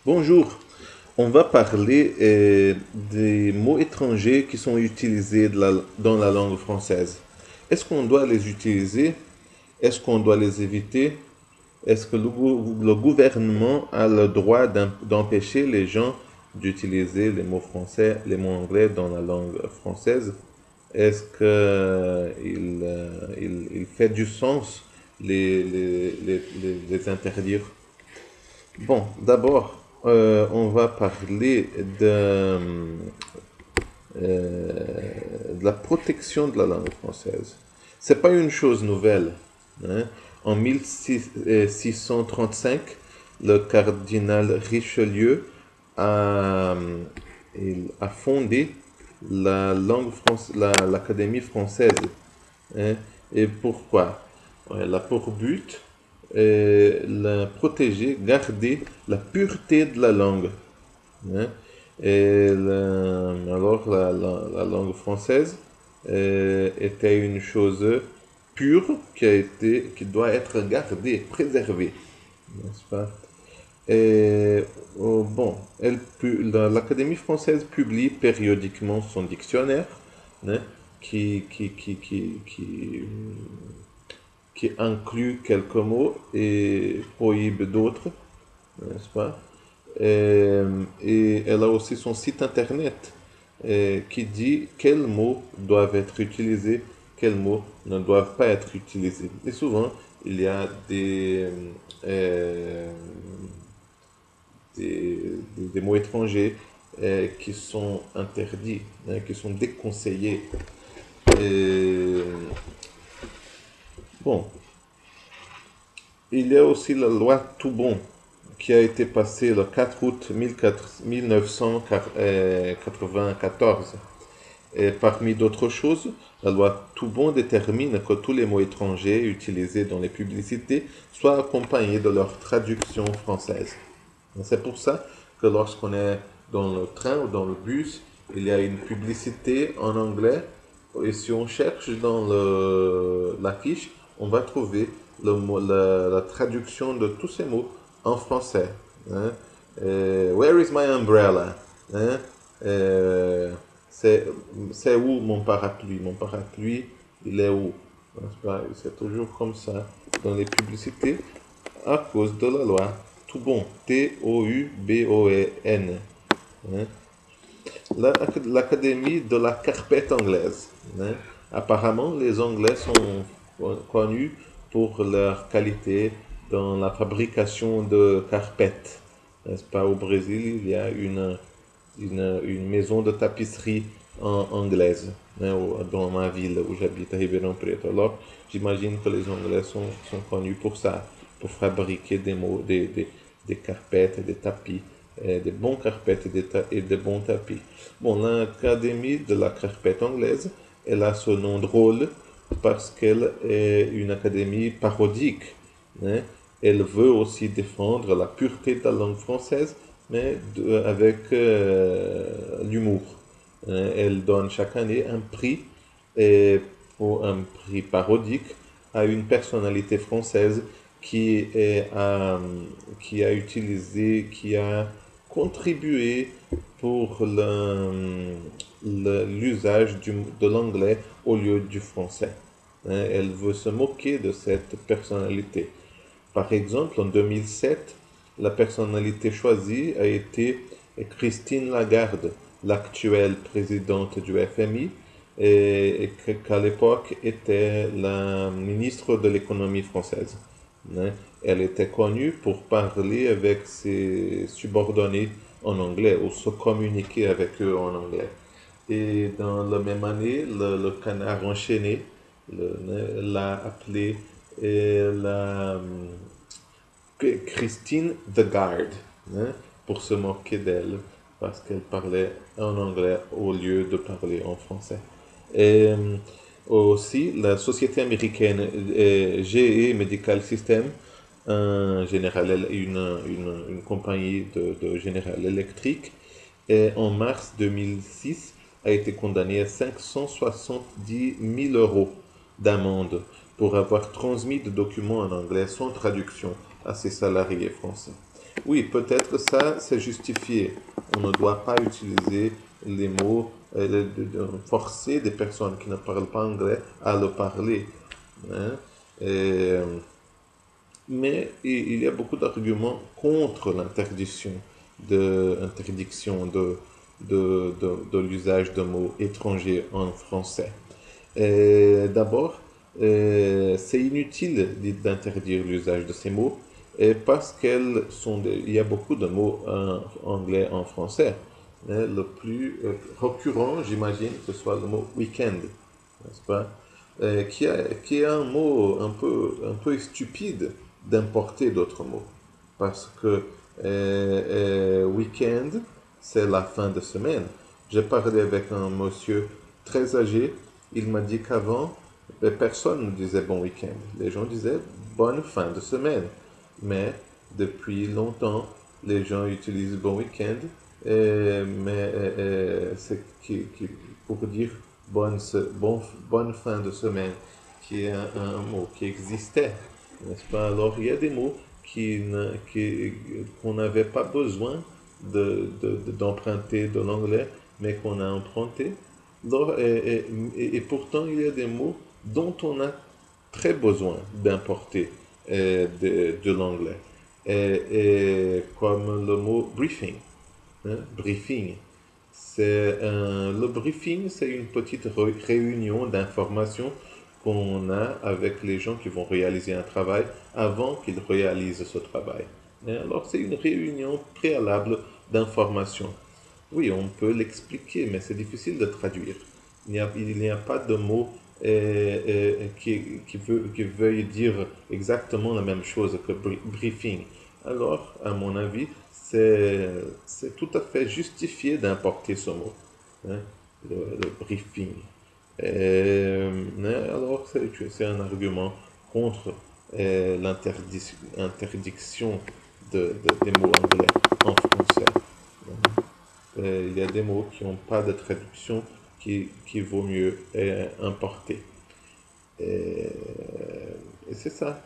Bonjour, on va parler des mots étrangers qui sont utilisés dans la langue française. Est-ce qu'on doit les utiliser? Est-ce qu'on doit les éviter? Est-ce que le gouvernement a le droit d'empêcher les gens d'utiliser les mots français, les mots anglais dans la langue française? Est-ce qu'il fait du sens les interdire? Bon, d'abord, on va parler de la protection de la langue française. C'est pas une chose nouvelle, hein. En 1635, le cardinal Richelieu a, il a fondé l'Académie française, hein. Et pourquoi? Elle a pour but la protéger, garder la pureté de la langue, hein. Alors la langue française était une chose pure qui doit être gardée, préservée, n'est-ce pas? Et, bon, l'Académie française publie périodiquement son dictionnaire, hein, qui inclut quelques mots et prohibe d'autres, n'est-ce pas? Et elle a aussi son site internet qui dit quels mots doivent être utilisés, quels mots ne doivent pas être utilisés. Et souvent, il y a euh, des mots étrangers qui sont interdits, hein, qui sont déconseillés. Et, bon, il y a aussi la loi Toubon qui a été passée le 4 août 1994. Et parmi d'autres choses, la loi Toubon détermine que tous les mots étrangers utilisés dans les publicités soient accompagnés de leur traduction française. C'est pour ça que lorsqu'on est dans le train ou dans le bus, il y a une publicité en anglais. Et si on cherche dans l'affiche, on va trouver la traduction de tous ces mots en français, hein. Where is my umbrella? Hein? Euh, c'est c'est où mon parapluie? Mon parapluie, il est où? C'est toujours comme ça dans les publicités à cause de la loi Toubon, Toubon, hein. L'Académie de la carpette anglaise, hein. Apparemment, les Anglais sont connus pour leur qualité dans la fabrication de carpettes. N'est-ce pas? Au Brésil, il y a une maison de tapisserie anglaise, hein, dans ma ville où j'habite, à Ribeirão Preto. Alors, j'imagine que les Anglais sont connus pour ça, pour fabriquer des carpettes, des tapis, des bons carpettes et des bons tapis. Bon, l'Académie de la carpette anglaise, elle a ce nom drôle parce qu'elle est une académie parodique, hein. Elle veut aussi défendre la pureté de la langue française, mais avec l'humour, hein. Elle donne chaque année un prix, et pour un prix parodique, à une personnalité française qui a utilisé, qui a contribué pour l'usage de l'anglais au lieu du français, hein. Elle veut se moquer de cette personnalité. Par exemple, en 2007, la personnalité choisie a été Christine Lagarde, l'actuelle présidente du FMI, et qu'à l'époque était la ministre de l'économie française, hein. Elle était connue pour parler avec ses subordonnés en anglais ou se communiquer avec eux en anglais. Et dans la même année, le canard enchaîné l'a appelé la Christine the Guard, hein, pour se moquer d'elle, parce qu'elle parlait en anglais au lieu de parler en français. Et aussi, la société américaine GE Medical System, une compagnie de General Electric, et en mars 2006 a été condamnée à 570 000 euros d'amende pour avoir transmis des documents en anglais sans traduction à ses salariés français. Oui, peut-être ça, c'est justifié. On ne doit pas utiliser les mots, forcer des personnes qui ne parlent pas anglais à le parler, hein. Et, mais il y a beaucoup d'arguments contre interdiction de l'usage de mots étrangers en français. D'abord, c'est inutile d'interdire l'usage de ces mots parce il y a beaucoup de mots en anglais en français. Le plus récurrent, j'imagine, que ce soit le mot week-end, n'est-ce pas? Qui est un mot un peu stupide d'importer d'autres mots. Parce que week-end, c'est la fin de semaine. J'ai parlé avec un monsieur très âgé. Il m'a dit qu'avant, personne ne disait bon week-end. Les gens disaient bonne fin de semaine. Mais depuis longtemps, les gens utilisent bon week-end, mais c'est pour dire bonne fin de semaine, qui est un mot qui existait, n'est-ce pas? Alors, il y a des mots qu'on n'avait pas besoin d'emprunter de l'anglais, mais qu'on a emprunté. Alors, et pourtant, il y a des mots dont on a très besoin d'importer de l'anglais. Comme le mot briefing, hein, briefing. Le briefing, c'est une petite réunion d'information qu'on a avec les gens qui vont réaliser un travail avant qu'ils réalisent ce travail. Et alors, c'est une réunion préalable d'information. Oui, on peut l'expliquer, mais c'est difficile de traduire. Il n'y a pas de mot qui veuille dire exactement la même chose que briefing. Alors, à mon avis, c'est tout à fait justifié d'importer ce mot, hein, le briefing. Mais alors, c'est un argument contre l'interdiction des mots anglais en français. Il y a des mots qui n'ont pas de traduction qui vaut mieux importer. Et, et c'est ça.